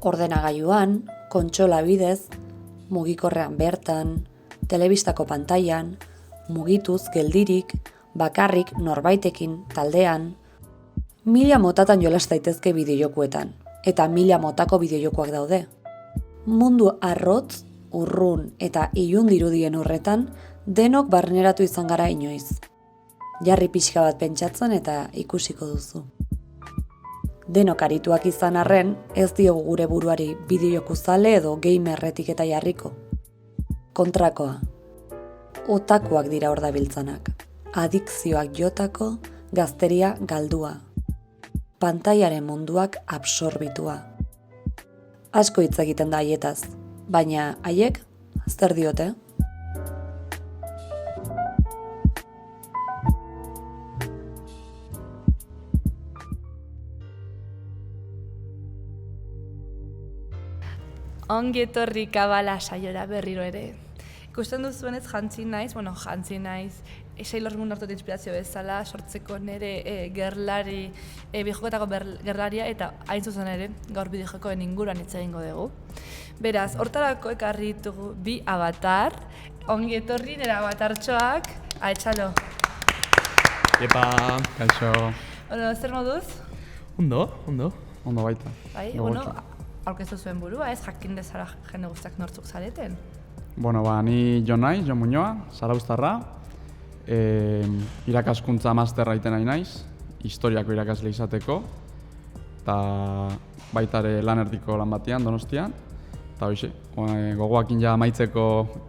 ordenagailuan, kontsola bidez, mugikorrean bertan, telebistako pantailan, mugituz geldirik, bakarrik norbaitekin taldean, mila motatan jolas daitezke bideojokuetan, eta mila motako bideojokuak daude. Mundu arrotz, urrun eta ilun dirudien horretan, denok barneratu izan gara inoiz. Jarri pixka bat pentsatzen eta ikusiko duzu. Denok arituak izan arren, ez diogu gure buruari bideojoku zale edo gamer etiketa jarriko. Kontrakoa. Otakuak dira hor dabiltzanak. Adikzioak jotako, gazteria galdua. Pantailaren munduak absorbitua. Asko hitz egiten da haietaz, baina haiek zer diote? Ongi etorri kabala saiora berriro ere. Ikusten duzuenez jantzi naiz, Sailor Moon hartu inspirazio bezala, sortzeko nire gerlari, bideojokoetako gerlaria eta hain zuzen ere, gaur bideojokoen inguruan hitz egingo dugu. Beraz, hortarako ekarri ditugu bi avatar, ongi etorri nire avatartxoak, ahetxalo. Epa, kaixo. Zer moduz? Ondo baita. Bai, aurkeztu zuen burua, ez jakin dezara jende guztiak nortzuk zareten. Ni Jon naiz, Jon Muñoa, zarauztarra. Irakaskuntza masterra egiten nahi naiz, historiako irakasle izateko. Eta baita ere lan erdiko lan batean, Donostian. Eta hoxe, gogoakin ja amaitzeko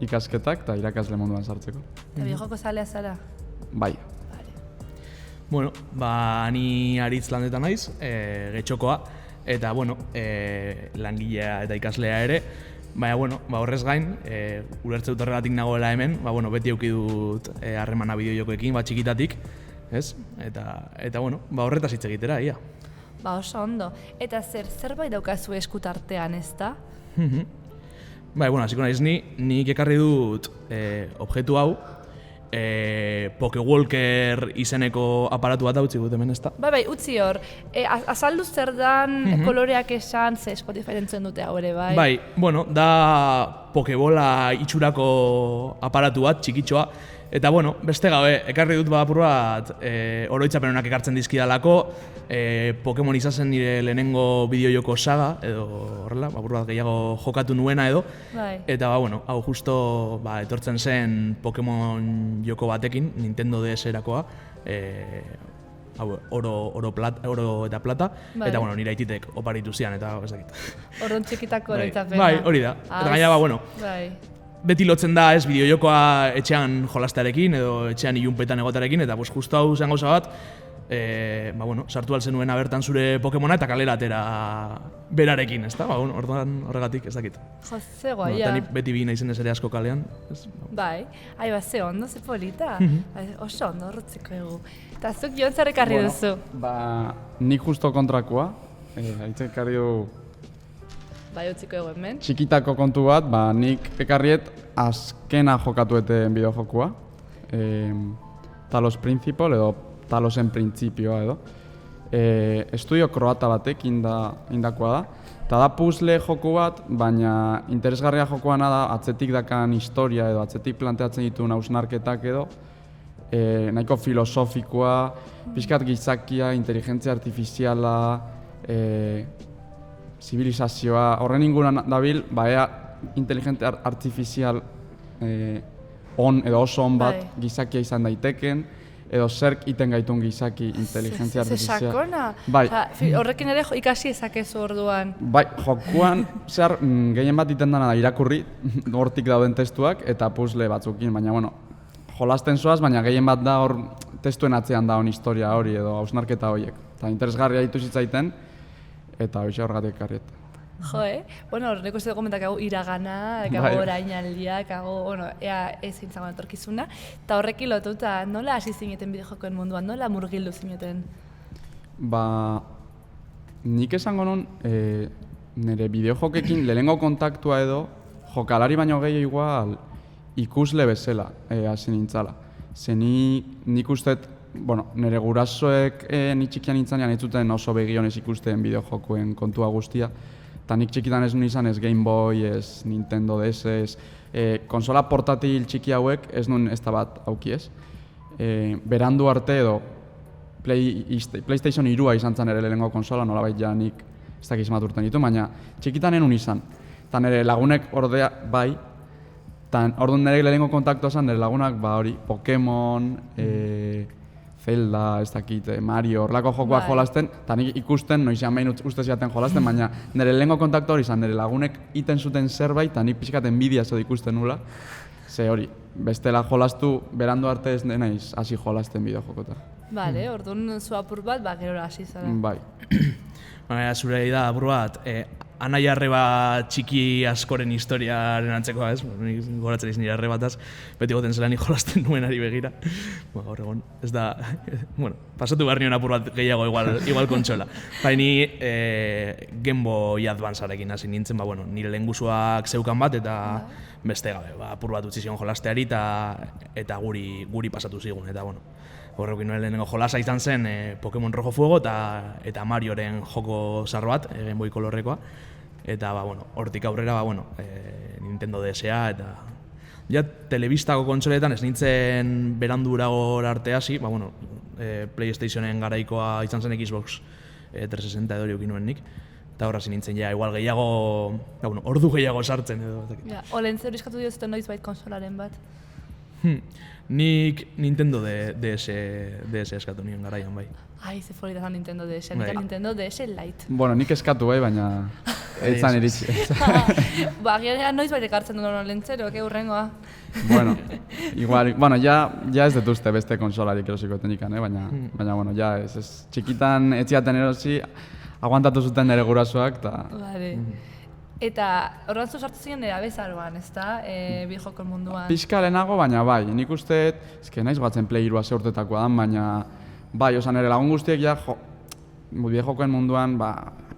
ikasketak eta irakasle munduan sartzeko. Eta bideojoko zalea zara? Bai. Ni aritz landetan naiz, getxokoa. Eta, langilea eta ikaslea ere. Baina, horrez gain, ulertze dut horregatik nagoela hemen, beti eduki dut harremana bideojokoekin, txikitatik, ez? Eta, horretaz hitz egitera, ia. Oso ondo. Eta zerbait daukazu eskutartean, ez da? Hasiko naiz nik ekarri dut objektu hau, Pokewalker izeneko aparatu bat utzi dut hemen, ez da? Utzi hor. Azaldu zer dan, koloreak esan, ze Spotify entzuen dute hau ere, bai? Da Pokebola itxurako aparatu bat, txikitxoa. Eta, beste gabe, ekarri dut apur bat oroitzapen honak ekartzen dizkidalako, Pokemon izan zen nire lehenengo bideojoko saga, edo horrela, apur bat gehiago jokatu nuena edo. Eta, hau justo etortzen zen Pokemon joko batekin, Nintendo DS-erakoa, oro eta plata, eta nire aititek oparitu zian, eta ez dakit. Orduan txikitako oroitzapena. Hori da. Eta gaina, beti lotzen da ez bideojokoa etxean jolastearekin edo etxean ilunpetan egotarekin, eta justo hau zen gauza bat, sartu altzen nuena bertan zure Pokemona eta kalera atera berarekin, ez da? Orduan horregatik ez dakit. Jo, ze guaia. Eta nik beti bi naizen ez ere asko kalean. Ze ondo, ze polita. Oso ondo, horretziko egu. Eta zuk Jon zer ekarri duzu? Nik justo kontrakoa, haitzek ekarri du Utziko egu hemen. txikitako kontu bat, nik ekarriet azkena jokatueten bideojokua. Talos Principle edo Talosen Printzipioa edo. Estudio kroata batek indakoa da. Eta da puzzle joku bat, baina interesgarria jokoana da atzetik dakan historia edo atzetik planteatzen dituen hausnarketak edo. Nahiko filosofikoa, pixkat gizakia, inteligentzia artifiziala, zibilizazioa, horren inguruan dabil, ea inteligentzia artifizial on edo oso on bat gizakia izan daiteken, edo zerk iten gaitun gizaki inteligentzia artifizial. Ze sakona? Horrekin ere ikasi ezakezu orduan. Jokuan zehar gehien bat iten dena da irakurri, hortik dauden testuak eta puzzle batzukin, baina jolasten zoaz, baina gehien bat da hor testuen atzean da hon historia hori edo hausnarketa horiek. Eta interesgarria ditu zitzaiten, eta hoxe horregatik ekarriet. Horreko ez dugu komentak iragana, orainaldia, ea ez zintzagoan etorkizuna. Eta horrekin lotuta, nola hasi zineten bideojokoen munduan, nola murgildu zineten? Nik esango nun, nire bideojokekin lehenengo kontaktua edo, jokalari baino gehiago igual ikusle bezala hasi nintzala. Ze nik usteet, nire gurasoek ni txikian nintzanean ez zuten oso begionez ikusten bideojokoen kontua guztia. eta nik txikitan ez nun izan ez Game Boy, ez Nintendo DS, ez konsola portatil txiki hauek ez nun ez da bat auki ez. Berandu arte edo PlayStation 3 izan zen ere lehenengo konsola, nolabait ja nik ez dakiz bat urten ditu, baina txikitan enun izan. Eta nire lagunek ordea bai, eta orduan nire lehenengo kontaktua zen nire lagunak hori Pokemon, Zelda, ez dakit, Mario, horrelako jokoak jolasten, eta nik ikusten, noizean behin uste ziaten jolasten, baina nire lehenengo kontaktua hori zen, nire lagunek iten zuten zerbait, eta nik pixkat enbidia zo ikusten nula. Ze hori, bestela jolastu, berandu arte ez naiz hasi jolasten bideojokota. Bale, orduan zu apur bat, gerora hasi zara. Bai. Baina, zure da apur bat, anai arreba txiki askoren historiaren antzekoa, ez? Nik goratzen nire arrebataz, beti goten zela nik jolasten nuenari begira. Gaur egon, ez da, pasatu behar nion apur bat gehiago igual kontsola. Baina ni Game Boy Advance-arekin hasi nintzen, nire lehengusuak zeukan bat, eta beste gabe, apur bat utzi zion jolasteari, eta guri pasatu zigun, eta horrekin nire lehenengo jolasa izan zen Pokemon Rojo Fuego eta Marioren joko zarro bat, Game Boy kolorrekoa. Eta hortik aurrera Nintendo DS-a eta ja telebistako kontsoletan ez nintzen berandurago arte hasi, PlayStationen garaikoa izan zen Xbox 360 edo jokin nuen nik. Eta horra nintzen ja igual gehiago, ordu gehiago sartzen edo. Olen zer eskatu diozuten noiz bait konsolaren bat? Nik Nintendo DS eskatu nion garaian, bai. Ai, ze folita zan Nintendo DS, nik Nintendo DS Lite. Nik eskatu baina eitzan iritsi. Agian noiz bait ekartzen duen olentzero, urrengoa. Igual, ja ez detuzte beste konsolarik erosiko tenikan, baina, ja ez txikitan etziaten erosi, aguantatu zuten nire gurasoak, eta... Bale. Eta horren zu sartu ziren nera bezaroan, ez da, bideojokon munduan? Pixka lehenago, baina bai, nik uste, naiz goatzen Play 2 ze urtetakoa dan, baina bai, osan ere lagun guztiek ja bideojokoen munduan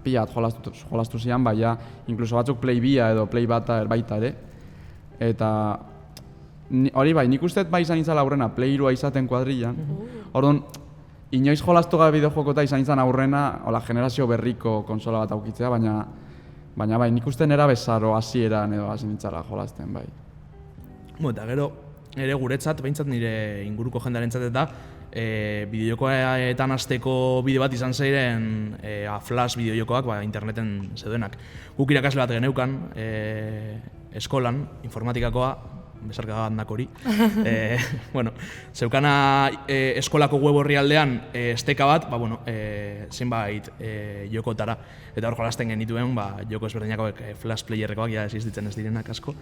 pilat jolastu zian, bai, inkluso batzuk Play 2 edo Play bata baita ere. Eta hori bai, nik uste bai izan izan aurrena Play 2 izaten kuadrillan. Orduan, inoiz jolastu gabe bideojokota izan izan aurrena, hola, generazio berriko konsola bat aukitzea, baina bai, nik uste nera bezaro hasieran edo hasi nintzala jolasten, bai. Eta gero, ere guretzat, behintzat nire inguruko jendarentzat eta bideojokoetan hasteko bideo bat izan zeiren flash bideojokoak interneten zeudenak. Guk irakasle bat geneukan eskolan, informatikakoa, besarka handak hori. Zeukana eskolako web horri aldean esteka bat, zenbait jokotara. Eta hor jolasten genituen, joko ezberdinako flash playerrekoak, ja existitzen ez direnak asko.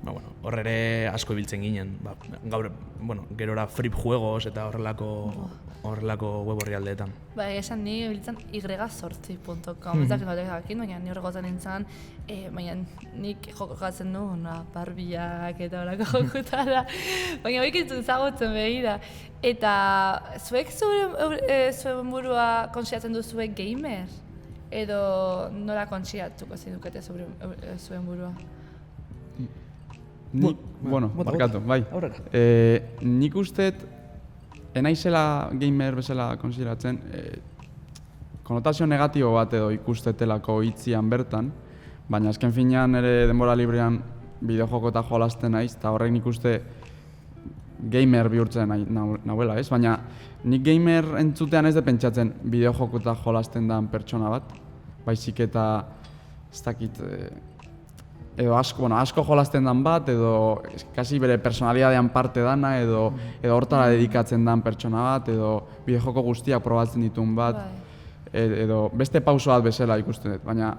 Hor ere asko ibiltzen ginen. Gaur, gerora Frip Juegos eta horrelako web horri aldeetan. Esan ni ibiltzen y8.com, ez dakit batek jakin, baina ni horregotan nintzen, baina nik jokatzen du, Barbiak eta horrelako jokutara, baina hoik entzun zagutzen begira. Eta zuek zuen burua konsiatzen duzue gamer? Edo nola konsiatuko zinukete zuen burua? Barkatu, bai. Nik usteet, enaizela gamer bezala konsideratzen, konotazio negatibo bat edo ikustetelako hitzian bertan, baina azken finean ere denbora librean bideojoko eta jolasten naiz, eta horrek nik uste gamer bihurtzen nahuela, ez? Baina nik gamer entzutean ez de pentsatzen bideojoko eta jolasten dan pertsona bat, baizik eta ez dakit, edo asko jolasten dan bat, edo kasi bere personalidadean parte dana, edo hortara dedikatzen dan pertsona bat, edo bideojoko guztiak probatzen dituen bat, edo beste pauso bat bezala ikusten dut, baina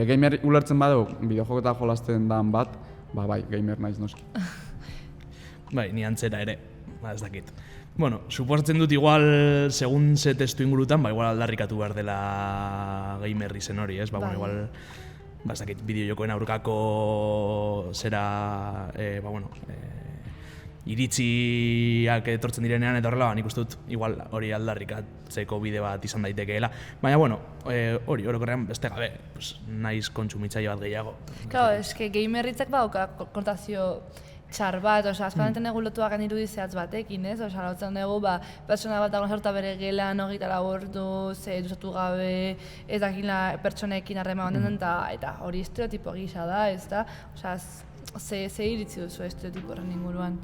gamer ulertzen badeu bideojoko eta jolasten dan bat, bai, gamer naiz noski. Bai, ni antzera ere, ez dakit. Suposatzen dut igual, segun ze testu ingurutan, igual aldarrikatu behar dela gamer izen hori, ez? Igual, ez dakit, bideojokoen aurkako zera, iritziak etortzen direnean eta horrela, nik uste dut igual hori aldarrikatzeko bide bat izan daitekeela. Baina, hori orokorrean beste gabe, naiz kontsumitzaile bat gehiago. Claro, eske gamerritzak konotazio txar bat, askotan enten dugu lotuak irudi zehatz batekin, ez? Lotzen dugu, pertsona bat dagoen sartuta bere gelan, 24 orduz, dusatu gabe, ez dakila pertsonekin harreman den, eta hori estereotipo gisa da, ez da? Ze iritzi duzu estereotipo horren inguruan?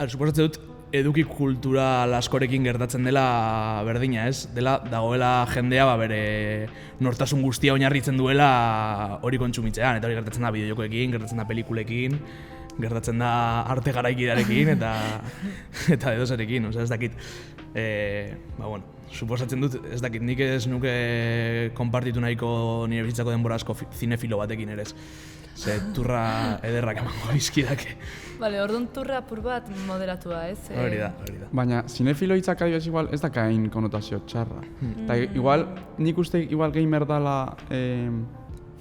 Suposatzen dut, eduki kultural askorekin gertatzen dela berdina, ez? Dagoela jendea bere nortasun guztia oinarritzen duela hori kontsumitzean, eta hori gertatzen da bideojokoekin, gertatzen da pelikulekin, gertatzen da arte garaikidarekin eta edozerekin, ez dakit. Suposatzen dut, ez dakit, nik ez nuke konpartitu nahiko nire bizitzako denbora asko zinefilo batekin ere ez. Ze turra ederrak emango bizkidake. Bale, orduan turra apur bat moderatua, ez? Hori da. Baina, zinefilo hitzak adibidez igual ez dakain konotazio txarra. Eta igual, nik uste igual gamer dala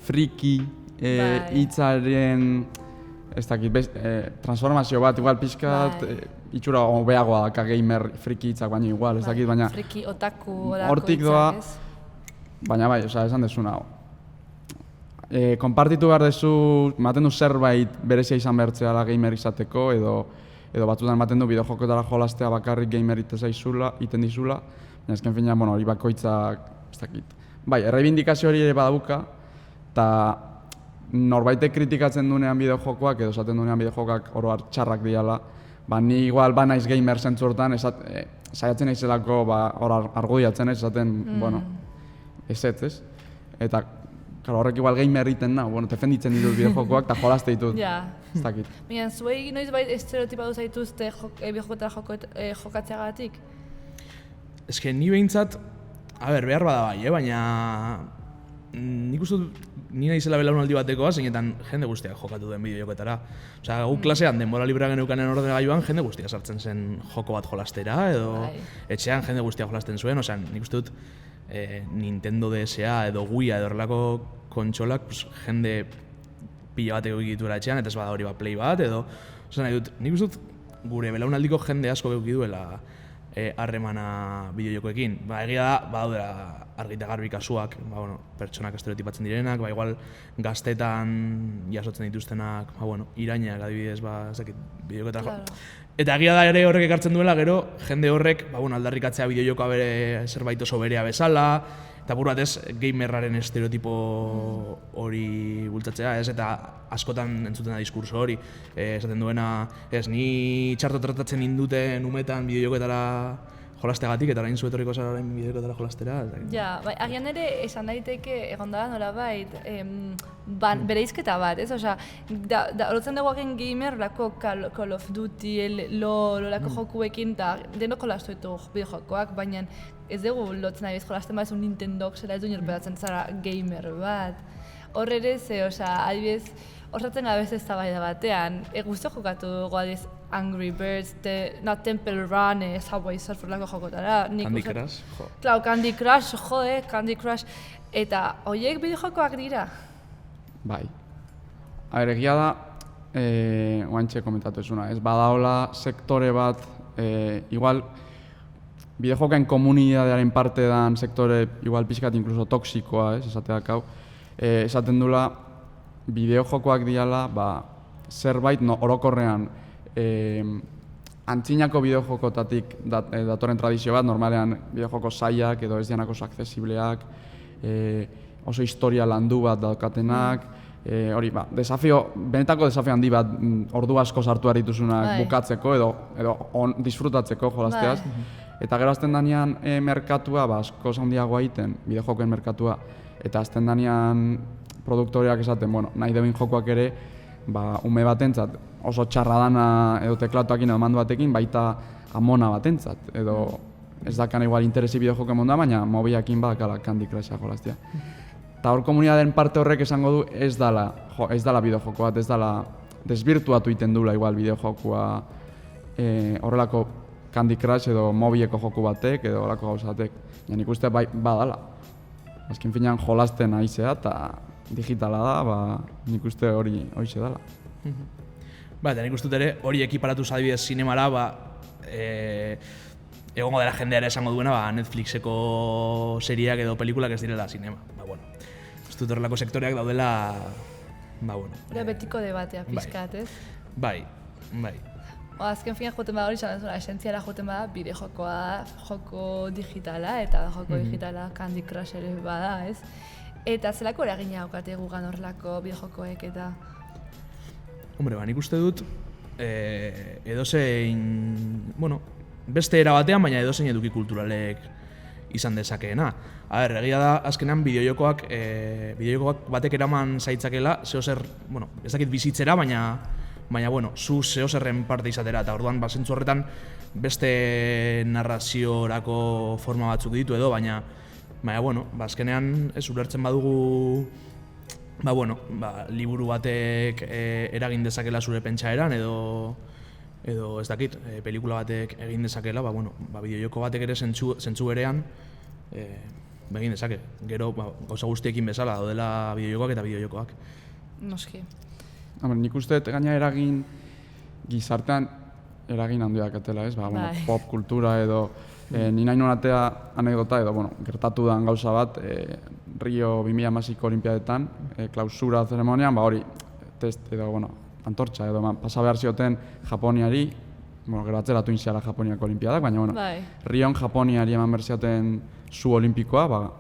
friki hitzaren, ez dakit, transformazio bat, igual pixkat itxura hobeagoa daka gamer friki hitzak, baina igual, ez dakit, baina friki, otaku, hortik doa, baina bai, esan desuna hau. Konpartitu behar dezu, ematen du zerbait berezia izan behartzea gamer izateko, edo batzutan ematen du bideojokotara jolastea bakarrik gamer iten dizula, baina ezken finean, hori bakoitzak, ez dakit. Bai, erreibindikazio hori ere badabuka, eta norbaitek kritikatzen duenean bideojokoak, edo esaten duenean bideojokak oro har txarrak diala, ni igual naiz gamer zentzu hortan, saiatzen naizelako argudiatzen ez, esaten, ez. Eta horrek igual gamer egiten nahu, defenditzen ditut bideojokoak eta jolazte ditut, ez dakit. Baina, zuei noiz bai estereotipatu zaituzte bideojokotara jokatzeagatik? Ez que ni behintzat, behar bada bai, baina nik uste dut ni naizela belaunaldi batekoa, zeinetan jende guztiak jokatu duen bideojoketara. Gu klasean denbora librea geneukanen ordenagailuan jende guztiak sartzen zen joko bat jolastera, edo etxean jende guztiak jolasten zuen, nik uste dut Nintendo DS-a edo Wii-a edo horrelako kontsolak jende pila bateko egituela etxean, eta ez bada hori Play bat edo... Nik uste dut gure belaunaldiko jende asko eduki duela harremana bideojokoekin. Egia da, badaudela argi eta garbi kasuak, pertsonak estereotipatzen direnak, igual gaztetan jasotzen dituztenak, irainak adibidez, ez dakit, bideojoketara. Eta egia da ere horrek ekartzen duela, gero jende horrek aldarrikatzea bideojokoa bere zerbait oso berea bezala, eta buru batez gamerraren estereotipo hori bultzatzea, eta askotan entzuten da diskurso hori, esaten duena, ni txarto tratatzen ninduten umetan bideojoketara jolasteagatik, eta orain zuetorriko zara orain bideojoketara jolastera. Ja, agian ere esan daiteke egon da nolabait bereizketa bat, ez? Horretzen dugu agen gamer lako Call of Duty, lolako jokuekin, eta denok jolastu ditu bideojokoak, baina ez dugu lotzen nahi jolasten bat ez un Nintendok zela ez du nirpedatzen zara gamer bat. Hor ere ze, adibidez, horretzen gabez ez da batean, guztio jokatu dugu adibidez Angry Birds, Temple Run, Subway Surfer lako jokotara. Candy Crush, jo. Klar, Candy Crush, Candy Crush. Eta horiek bideojokoak dira? Bai. Egia da, oantxe komentatu ezuna, ez badaola sektore bat, igual, bideojokaen komunidadearen parte dan sektore, igual pixkat inkluso toksikoa, esateak hau, esaten dula, bideojokoak diala, zerbait orokorrean, antzinako bideojokotatik datoren tradizio bat, normalean bideojoko zailak edo ez dianak oso aksesibleak, oso historia landu bat daukatenak, hori, benetako desafio handi bat ordu asko sartu dituzunak bukatzeko edo disfrutatzeko jolasteaz. Eta gero azten danean merkatua, asko handiagoa egiten, bideojokoen merkatua, eta azten danean produktoreak esaten, nahi debin jokoak ere, ume batentzat oso txarra dana edo teklatuakin edo mandu batekin, baita amona batentzat, edo ez dakan igual interesi bideojokoen monda, baina mobiakin badakala Candy Crusha jolaztia. Eta hor komunitateen parte horrek esango du ez dala bideojoko bat, ez dala desbirtuatu iten dula igual bideojokoa horrelako Candy Crush edo mobileko joku batek edo horrelako gauza batek. Nik uste badala. Azken finean jolasten aizea eta digitala da, nik uste hori hoize dela. Eta nik uste ere hori ekiparatu zadibidez zinemara, egongo dela jendeara esango duena Netflixeko seriak edo pelikulak ez direla zinema. Ez dut horrelako sektoreak daudela, Hora betiko debatea pixkat, ez? Bai. Azken fina joten bada hori izan duzuna, esentziara joten bada bideojokoa, joko digitala, eta joko digitala Candy Crush ere bada, ez? Eta zelako eragina daukate gugan horrelako bideojokoek eta... Hombre, nik uste dut, edozein, beste era batean, baina edozein eduki kulturalek izan dezakeena. Egia da, azkenean bideojokoak batek eraman zaitzakela, zehozer, ez dakit bizitzera, baina, zu zehozerren parte izatera, eta orduan, zentzu horretan, beste narraziorako forma batzuk ditu edo, baina, azkenean ez ulertzen badugu, liburu batek eragin dezakela zure pentsaeran edo ez dakit, pelikula batek egin dezakela, bideojoko batek ere zentzu berean egin dezake. Gero, gauza guztiekin bezala daudela bideojokoak eta bideojokoak. Noski. Nik uste gaina eragin gizartean eragin handia dakatela, ez? Pop kultura edo ni nahi nonatea anekdota edo, gertatu dan gauza bat, Rio 2016ko olimpiadetan, klausura zeremonian, hori, test edo, antortxa edo, pasa behar zioten Japoniari, gero atzeratu inziala Japoniako olimpiadak, baina, Rion Japoniari eman behar zioten zu olimpikoa,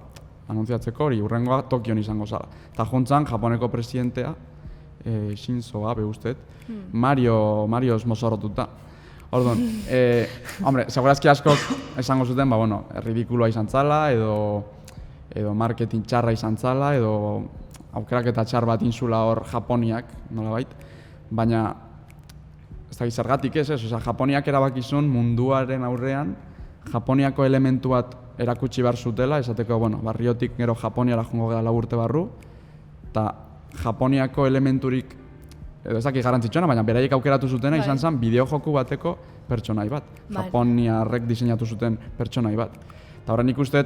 anuntziatzeko hori, urrengoa Tokion izango zala. Eta jontzan, Japoneko presidentea, Shinzo Abe ustet, Marioz mozorrotuta. Orduan, segurazki askok esango zuten, ridikuloa izan zala, edo marketing txarra izan zala, edo aukeraketa txar bat inzula hor Japoniak, nolabait. Baina, ez da gizargatik ez, Japoniak erabakizun munduaren aurrean, Japoniako elementu bat erakutsi behar zutela, esateko, barriotik gero Japoniara jongo gara 4 urte barru, eta Japoniako elementurik, edo ez dakit garrantzitsuena, baina beraiek aukeratu zutena izan zen bideojoku bateko pertsonai bat. Japoniarrek diseinatu zuten pertsonai bat. Eta horren ikusten,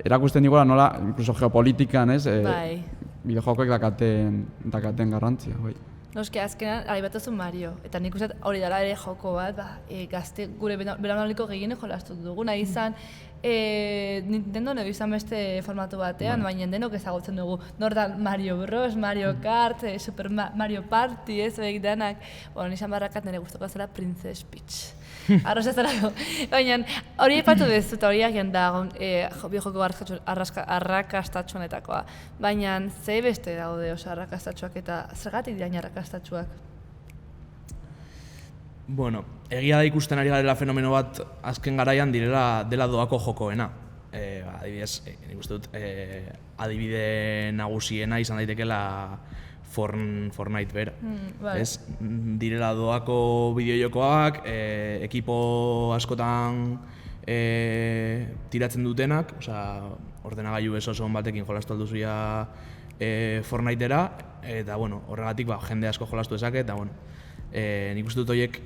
erakusten digula nola, incluso geopolitikan, bideojokoek dakaten garrantzia. Noski, azkenan, araibatuzu Mario, eta nik uste hori dela ere joko bat, gazte gure belaunaldiko gehienek jolastu dugu, nahi izan Nintendo edo izan beste formatu batean, baina denok ezagutzen dugu. Nor da Mario Bros, Mario Kart, Super Mario Party, ez horiek denak. Nizan barrakat nire guztoko zela Princess Peach. Arroz ez dago. Baina hori epatu dezu eta hori agian da biojoko arrakastatxuanetakoa. Baina ze beste daude oso arrakastatxuak eta zergatik diain arrakastatxuak? Egia da ikusten ari garela fenomeno bat azken garaian dela doako jokoena. Adibidez, nik uste dut, adibide nagusiena izan daitekela Fortnite bera. Direla doako bideojokoak, ekipo askotan tiratzen dutenak, ordenagailu oso batekin jolastu alduzuia Fortnitera, eta horregatik jende asko jolastu dezake, eta nik uste dut horiek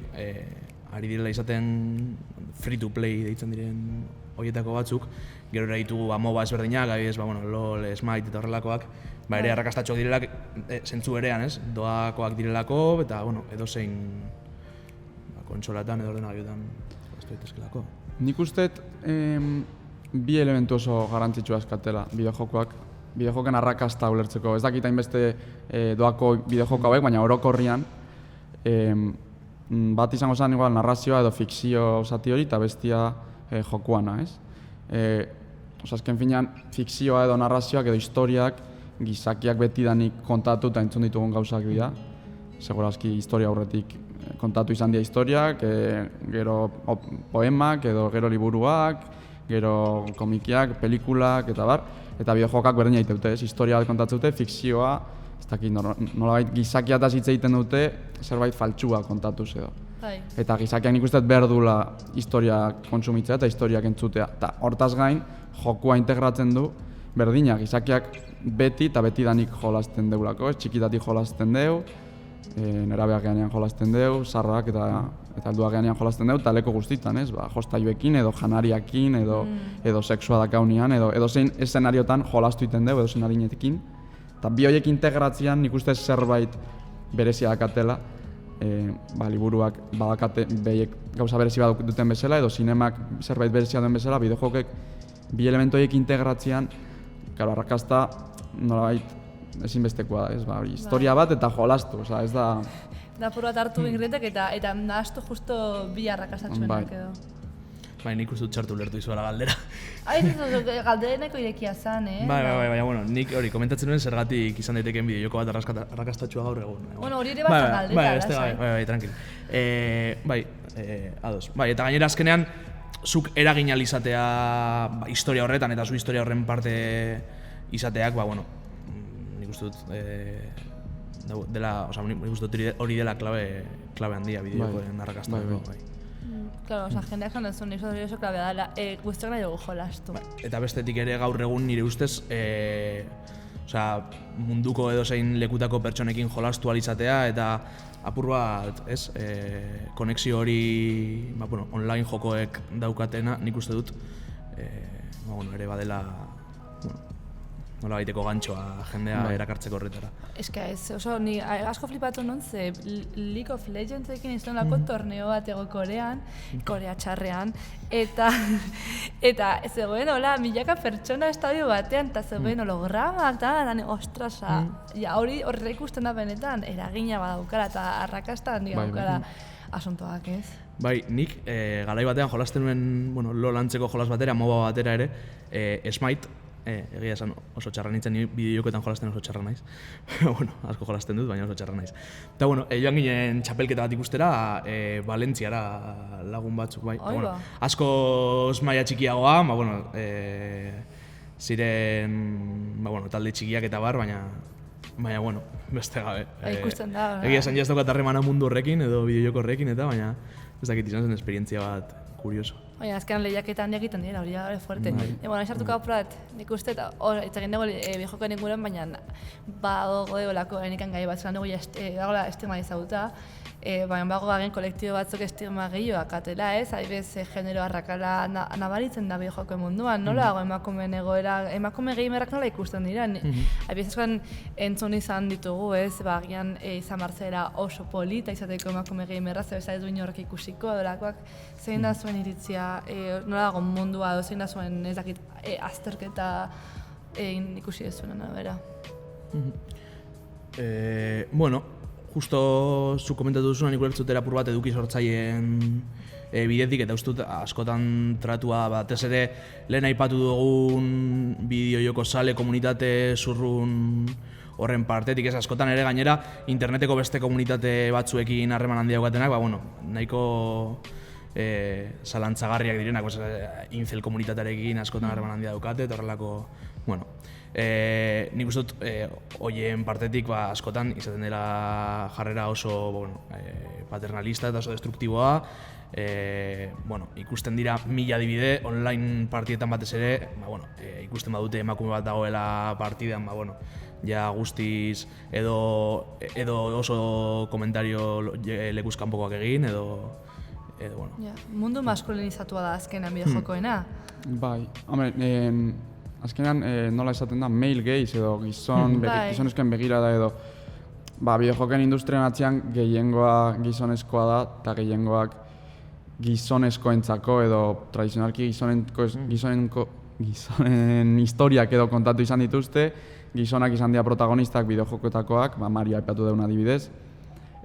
ari direla izaten free to play deitzen diren horietako batzuk, gero ere ditugu MOBA ezberdinak, adibidez LOL, Smite eta horrelakoak, ere arrakastatxoak direlak zentzu berean, doakoak direlako, eta edozein kontsolatan edo ordenagailuetan jolastu daitezkeelako. Nik uste bi elementu oso garrantzitsua eskatela bideojokoak. Bideojoken arrakasta ulertzeko. Ez dakit hainbeste doako bideojoko hauek, baina orokorrian bat izango zen igual narrazioa edo fikzio zati hori eta bestia jokuana, ez? Azken finean, fikzioa edo narrazioak edo historiak gizakiak betidanik kontatu eta entzun ditugun gauzak dira. Segurazki historia aurretik kontatu izan dira historiak, gero poemak edo gero liburuak, gero komikiak, pelikulak eta bar. Eta bideojokak berdin egiten ez? Historia bat kontatzen dute, fikzioa, ez dakit nolabait gizakiataz hitz egiten dute zerbait faltsua kontatuz edo. Eta gizakiak nik uste behar duela historiak kontsumitzea eta historiak entzutea. Eta hortaz gain, jokua integratzen du, berdina, gizakiak beti eta betidanik jolasten deulako, txikitatik jolasten deu, nerabeak geanean jolasten deu, sarrak eta helduak geanean jolasten deu, eta leko guztitan, jostailuekin edo janariakin edo seksua dakaunean, edo zein eszenariotan jolastu iten deu, edo zein harinetekin. Eta bi horiek integratzean nik uste zerbait berezia dakatela, liburuak badakate behiek gauza berezi bat duten bezala, edo zinemak zerbait berezia duen bezala, bideojokek bi elementu horiek integratzean, arrakasta nolabait ezinbestekoa da, historia bat eta jolastu, ez da... Da apur bat hartu ingretek eta nahastu justo bi arrakastatxuenak Bai. edo. Bai, nik uste dut txartu lertu izuela galdera. Galdereneko irekia zan, Bai, bueno, nik hori komentatzen nuen zergatik izan daiteken bideo bat arrakastatxua gaur egun. Bueno, hori ere bat galdera, bai, beste bai, tranquil. Ados. Bai, eta gainera azkenean, zuk eragin izatea historia horretan eta zu historia horren parte izateak, bueno, nik uste dut nik uste dut hori dela klabe handia bideoen arrakastako. Claro, jendeak zan duzun, nik oso klabea dela, guztiak nahi dugu jolastu. Eta bestetik ere gaur egun nire ustez, munduko edozein lekutako pertsonekin jolastu alizatea eta apur bat, konexio hori, online jokoek daukatena, nik uste dut, ere badela, nola baiteko gantxoa jendea erakartzeko horretara. Oso, ni asko flipatu non, ze League of Legends ekin izan lako torneo bat ego Korean, Korea txarrean, eta zegoen, hola, milaka pertsona estadio batean, eta zegoen hologramak, eta ostrasa, horrela ikusten da benetan, eragina badaukara, eta arrakasta handia daukara asuntoak, ez? Bai, nik garai batean jolasten nuen, LOL antzeko jolas batera, MOBA batera ere, Smite, egia esan oso txarra nintzen, ni bideojokoetan jolasten oso txarra naiz. Asko jolasten dut, baina oso txarra naiz. Eta joan ginen txapelketa bat ikustera, Valentziara lagun batzuk, bai. Asko maila txikiagoa, ziren talde txikiak eta bar, baina beste gabe. Ikusten da, egia esan jaz daukat harremana mundu horrekin edo bideojoko horrekin eta baina ez dakit izan zen esperientzia bat kurioso. Baina, azkenan lehiaketan egiten dira, hori da fuerte. Esartuko aprat, nik uste, itzagin dugu biojokoen inguruan, baina bago egolako enikan gai bat, zelan dugu dagoela estigma izaguta, baina bago garen kolektibo batzuk estigma gehiagoak atela, adibidez genero arrakala nabaritzen da biojokoen munduan, nola dago emakumeen egoera, emakume gamerrak nola ikusten dira. Adibidez askoan entzun izan ditugu, agian izan martzera oso polita izateko emakume gamerra, zer ez du inorrek ikusiko, dolakoak, zein da zuen iritzia, nola dago mundua, zein da zuen ez dakit azterketa ikusi ez zuen, bera? Justo zu komentatu duzuna nik ulertzutera apur bat eduki sortzaileen bidetik eta ustut askotan tratua batez ere lehen aipatu dugun bideojoko sale komunitate zurrun horren partetik ez askotan ere gainera interneteko beste komunitate batzuekin harreman handia daukatenak, nahiko zalantzagarriak direnak, incel komunitatearekin askotan harreman handia daukate eta horrelako, nik uste dut horien partetik askotan izaten dela jarrera oso paternalista eta oso destruktiboa. Ikusten dira mila adibide, online partietan batez ere, ikusten badute emakume bat dagoela partidan, ja guztiz edo oso komentario lekuz kanpokoak egin, edo mundu maskulinizatua da azkenan bideojokoena. Bai, azkenean nola esaten da, male gaze edo gizonezkoen begirada edo bideojokoen industrian atzean gehiengoa gizonezkoa da eta gehiengoak gizonezkoentzako edo tradizionalki gizonen historiak edo kontatu izan dituzte, gizonak izan dira protagonistak bideojokoetakoak, Mario aipatu deun adibidez,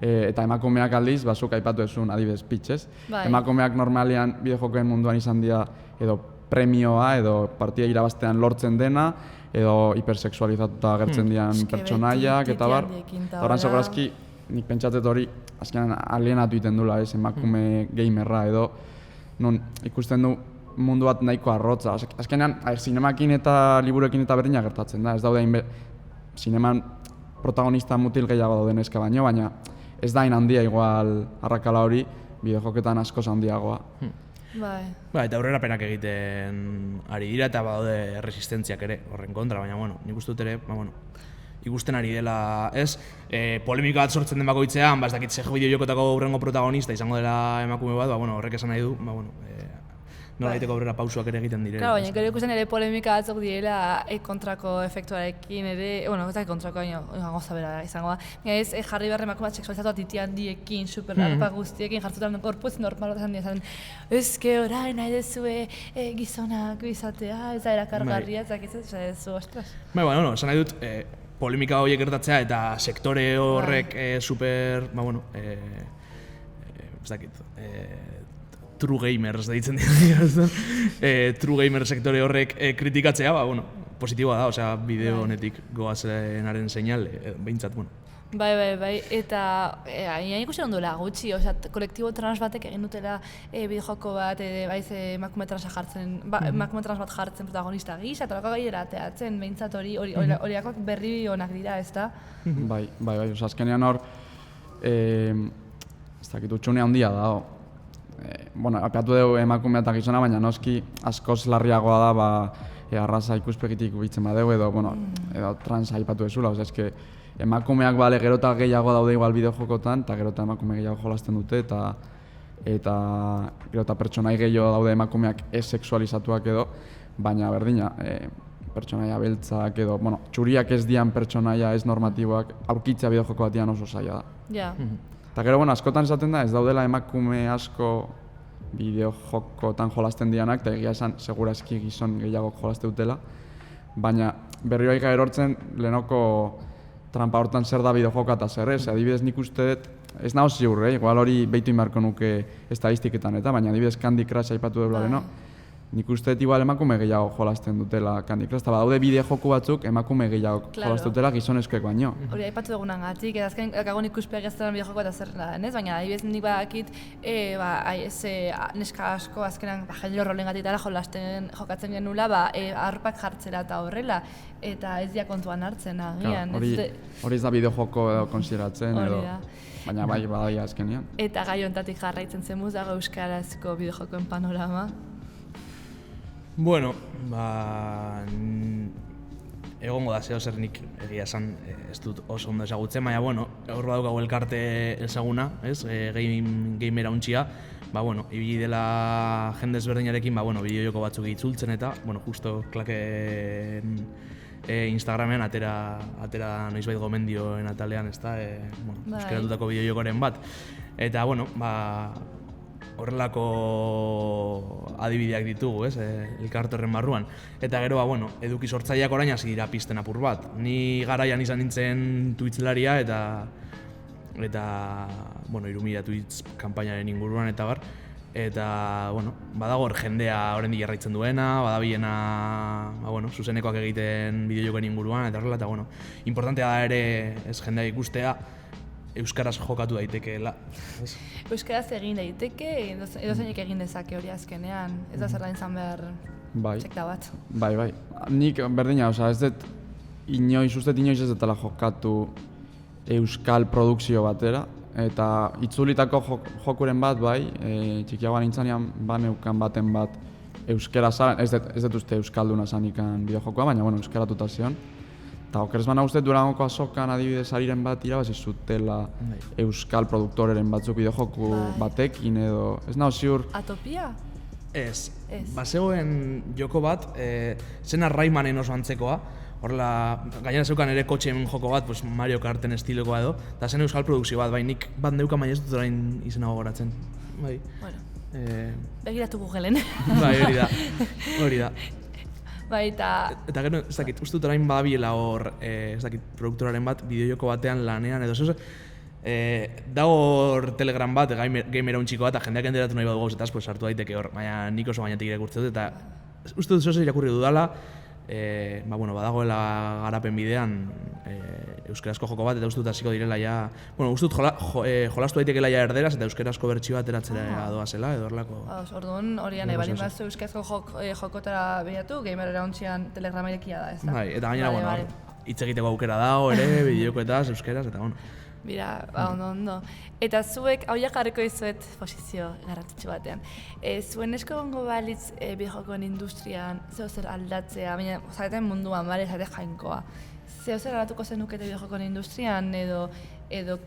eta emakumeak aldiz, zuk aipatu ezun adibidez pitxez. Emakumeak normalean bideojokoen munduan izan dira edo premioa edo partida irabaztean lortzen dena, edo hipersexualizatuta agertzen dian pertsonaiak eta bar. Horren segurazki, nik pentsatzet hori azkenan alienatu iten dula emakume gamerra edo non ikusten du mundu bat nahiko arrotza. Azkenean, zinemakin eta liburuekin eta berdina gertatzen da. Ez daude zineman protagonista mutil gehiago dauden eska baina ez da handia igual arrakala hori bideojoketan askoz handiagoa. Eta aurrerapenak egiten ari dira eta badaude resistentziak ere horren kontra, baina nik uste dut ere, ikusten ari dela, polemika bat sortzen den bakoitzean, ez dakit ze bideojokotako hurrengo protagonista izango dela emakume bat, horrek esan nahi du, nola egiteko aurrera pausuak ere egiten direla. Claro, baina gero ikusten ere polemika batzuk direla kontrako efektuarekin ere, ez da kontrako goza bera izango da. Ez jarri behar emakume bat seksualizatu atiti handiekin, superlarpa guztiekin, jartzutan gorputz normal bat esan dira, ezke orain nahi dezue gizonak izatea, ez da erakargarria, ez dakitzen, ez du, ostras. Esan nahi dut, polemika horiek gertatzea eta sektore horrek super, ez dakit, true gamers deitzen dira, true gamer sektore horrek kritikatzea, positiboa da, osea, bideo honetik goazenaren seinal, behintzat, Bai, eta ikusi ondola gutxi, osea, kolektibo trans batek egin dutela bideojoko bat, emakume transa jartzen, emakume trans bat jartzen protagonista gisa, eta horako gailera ateatzen, behintzat horiakoak berri onak dira, ez da? Bai, osea, azkenean hor, ez dakit, utxune handia da, apeatu dugu emakumea eta gizona, baina noski askoz larriagoa da, arraza ikuspegitik bitzen badeu, edo trans aipatu ezula, osea, eske, emakumeak gero eta gehiago daude igual bideojokotan, eta gero eta emakume gehiago jolasten dute, eta gero eta pertsonai gehiago daude emakumeak ez sexualizatuak edo, baina berdina, pertsonaia beltzak edo, txuriak ez dian pertsonaia ez normatiboak aurkitzea bideojoko batian oso zaila da. Ja. Eta gero, askotan esaten da, ez daudela emakume asko bideojokotan jolasten dianak, eta egia esan, segurazki gizon gehiago jolaste dutela, baina berriro aika erortzen lehenoko trampa hortan zer da bideojoka eta zer ez, adibidez nik uste dut, ez nago ziur, igual hori behitu inbarko nuke estadistiketan eta, baina adibidez Candy Crush aipatu dut loreno, nik uste dut igual emakume gehiago jolasten dutela Candy Crush, eta badaude bideojoku batzuk emakume gehiago jolasten dutela gizonezkoek baino. Hori aipatu dugunagatik, eta azken gagon ikuspegi ez da bideojoko eta zer da denez, baina adibidez nik badakit, neska asko azkenan genero rolengatik jokatzen genula, arpak jartzera eta horrela, eta ez dia kontuan hartzen agian. Hori ez da bideojoko edo konsideratzen edo, baina bai badaia azkenean. Eta gai honetatik jarraitzen zenbuz dago euskarazko bideojokoen panorama? Bueno, egongo da zeo zer nik egia esan ez dut oso ondo ezagutzen, baina hor badaukagu elkarte ezaguna, ez, gamera untxia, ibili dela jende ezberdinarekin, bideojoko batzuk itzultzen eta, justo klaken Instagramean atera noizbait gomendioen atalean, ez da, euskaratutako bideojokoren bat. Eta, horrelako adibideak ditugu, ez, elkarte horren barruan. Eta gero, eduki sortzaileak orain hasi dira pizten apur bat. Ni garaian izan nintzen Twitch-laria eta 3000 Twitch kanpainaren inguruan eta bar. Eta, badago hor jendea oraindik jarraitzen duena, badabilena, zuzenekoak egiten bideojokoen inguruan eta horrela, eta, importantea da ere ez jendea ikustea, euskaraz jokatu daitekeela. Euskaraz egin daiteke, edozeinek egin dezake hori azkenean, ez da zer da izan behar sekta bat. Bai. Nik berdina, ez dut inoiz ez dutela jokatu euskal produkzio batera, eta itzulitako jokuren bat, txikiagoan nintzanean baneukan baten bat euskera zaren, ez dut uste euskalduna zanikan bideojokoa, baina euskaratuta zion. Eta okerez bana uste Durangoko azokan adibidez ariren bat irabazi zutela euskal produktoreren batzuk bideojoku batekin edo, ez nago ziur. Atopia? Ez. Bazegoen joko bat, zena Raymanen oso antzekoa, horrela, gainera zeukan ere kotxeen joko bat, Mario Karten estilokoa edo, eta zen euskal produkzio bat, nik bat neukan baina ez dut orain izena gogoratzen. Begiratu Googleen. Hori da. Eta gero, ez dakit, uste dut orain badabiela hor, ez dakit, produktoraren bat, bideojoko batean lanean edo, dago hor Telegram bat, gamera untxiko bat, eta jendeak enteratu nahi bat gauz, eta sartu daiteke hor, baina nik oso gainetik irakurtzen dut, eta uste dut zoze irakurri dudala, badagoela garapen bidean euskarazko joko bat, eta uste dut hasiko direla ja, uste dut jolastu daitekeela ja erderaz, eta euskarazko bertsio bat eratzera doazela, edo horrelako. Orduan, horian, balin batzu euskarazko jokotara behatu, gamerera ontzian Telegrama irekia da, ez da? Eta gainera, hitz egiteko aukera dago ere, bideokoetaz, euskaraz, eta Bira, ondo. Eta zuek, hauiak jarriko izuet posizio garrantzitsu batean. Zuen esko gongo balitz bideojokoen industrian, zeo zer aldatzea, baina zareten munduan, zate jainkoa. Zeo zer aldatuko zenukete bideojokoen industrian, edo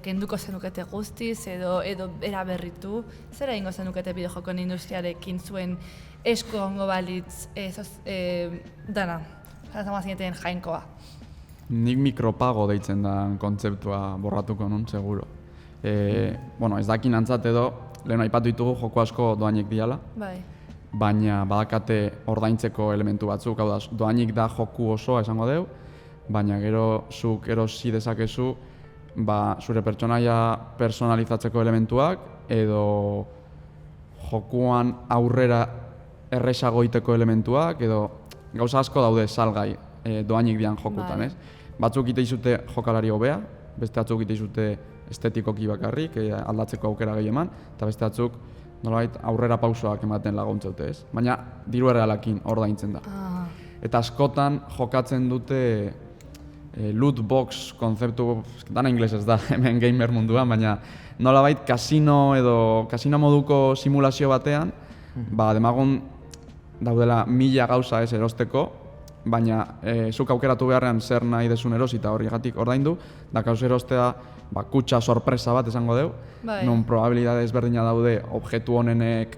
kenduko zenukete guztiz, edo eraberritu. Zer egingo zenukete bideojokoen industriarekin zuen esko gongo balitz, dana, zaten zineten jainkoa. Nik mikropago deitzen da kontzeptua borratuko nun, seguro. Ez dakin antzat edo, lehen aipatu ditugu joko asko doainek diala, baina badakate ordaintzeko elementu batzuk, hau da, doainik da joku osoa esango deu, baina gero zuk erosi dezakezu zure pertsonaia personalizatzeko elementuak edo jokuan aurrera erresago iteko elementuak edo gauza asko daude salgai doainik dian jokutan, ez? Batzuk ite izute jokalari hobea, beste batzuk ite izute estetikoki bakarrik, aldatzeko aukera gehi eman, eta beste batzuk nolabait aurrera pausoak ematen laguntzaute, ez? Baina diru errealakin ordaintzen da. Eta askotan jokatzen dute loot box konzeptu, dana inglesez da hemen gamer munduan, baina nolabait kasino moduko simulazio batean, demagun daudela 1000 gauza ez erosteko, baina zuk aukeratu beharrean zer nahi desun erosi eta horregatik ordaindu, da kauz erostea kutxa sorpresa bat esango deu, non probabilidade ezberdina daude objektu honenak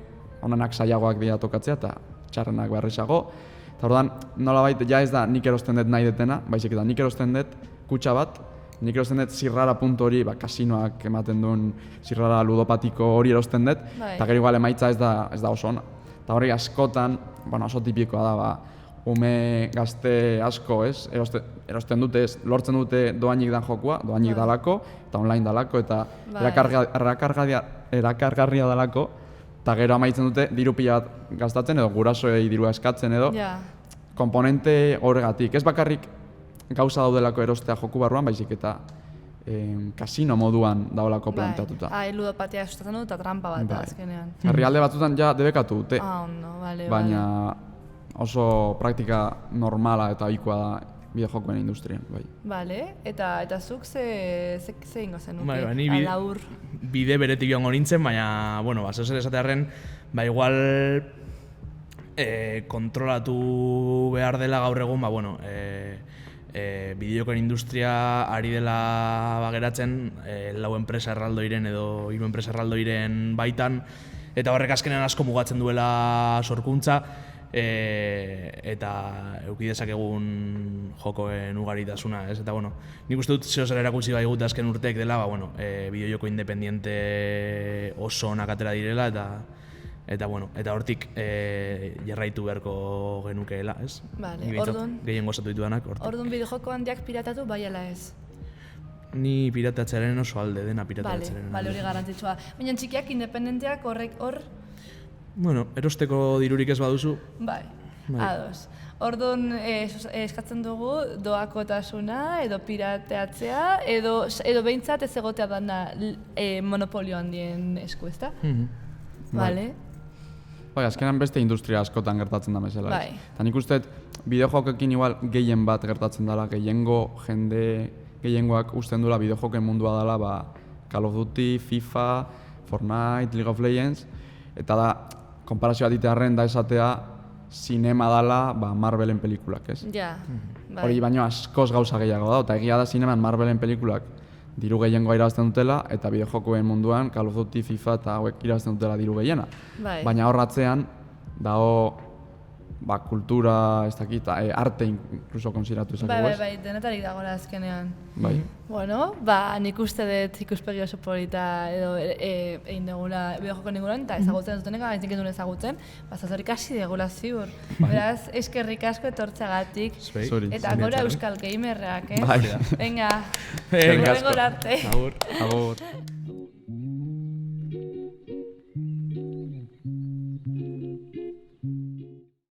zailagoak dira tokatzea eta txarrenak beharrezago. Eta orduan, nolabait, ja ez da nik erosten dut nahi detena, baizik eta nik erosten dut kutxa bat, nik erosten dut zirrara puntu hori, kasinoak ematen duen zirrara ludopatiko hori erosten dut, eta gero igual emaitza ez da oso ona. Eta hori askotan, oso tipikoa da, ume gazte asko, ez, erosten dute, ez, lortzen dute doainik dan jokua, doainik dalako, eta online dalako, eta erakargarria dalako, eta gero amaitzen dute diru pila bat gastatzen edo gurasoei dirua eskatzen edo komponente horregatik. Ez bakarrik gauza daudelako erostea joku barruan, baizik eta kasino moduan daolako planteatuta. Ludopatia sustatzen dut eta trampa bat da azkenean. Herrialde batzutan ja debekatu dute, bale. baina oso praktika normala eta ohikoa da bideojokoen industrian, bai. Bale, eta zuk ze ingo zenuke? Ni bide beretik joango nintzen, baina, zeu zer esatearren, igual kontrolatu behar dela gaur egun, bideojokoen industria ari dela geratzen 4 enpresa erraldoiren edo 3 enpresa erraldoiren baitan, eta horrek azkenean asko mugatzen duela sorkuntza, eta eduki dezakegun jokoen ugaritasuna, ez? Eta nik uste dut zeo zer erakutsi bai gute azken urteek dela, bideojoko independiente oso onak atera direla eta hortik jarraitu beharko genukeela, ez? Bale, gehien gozatu ditudanak hortik. Orduan bideojoko handiak piratatu bai ala ez? Ni piratatzearen oso alde dena piratatzearen. Bale, hori garrantzitsua. Baina txikiak independenteak hor erosteko dirurik ez baduzu. Bai, ados. Orduan eskatzen dugu doakotasuna edo pirateatzea edo behintzat ez egotea dana monopolio handien esku, ezta? Bale. Bai, azkenan beste industria askotan gertatzen da bezala. Eta nik uste bideojokoekin igual gehien bat gertatzen dela, gehiengoak usten duela bideojokoen mundua dela Call of Duty, FIFA, Fortnite, League of Legends, eta da, konparazioa ditearren da esatea sinema dala Marvelen pelikulak, ez? Hori baino askoz gauza gehiago da, eta egia da sineman Marvelen pelikulak diru gehiengoa irabazten dutela, eta bideojokoen munduan Call of Duty, FIFA eta hauek irabazten dutela diru gehiena. Baina horratzean, dago kultura, ez dakit, arte inkluso konsideratu ezakegu, ez? Bai, denetarik dagoela azkenean. Bai. Nik uste dut ikuspegi oso polita edo egin dugula bideojokoen inguruan, eta ezagutzen dutenek, gaitzik ez duen ezagutzen, zazorik hasi degula ziur. Beraz, eskerrik asko etortzeagatik, eta gora euskal gamerrak, eh? Bai. Venga, Venga, asko. Agur. Agur.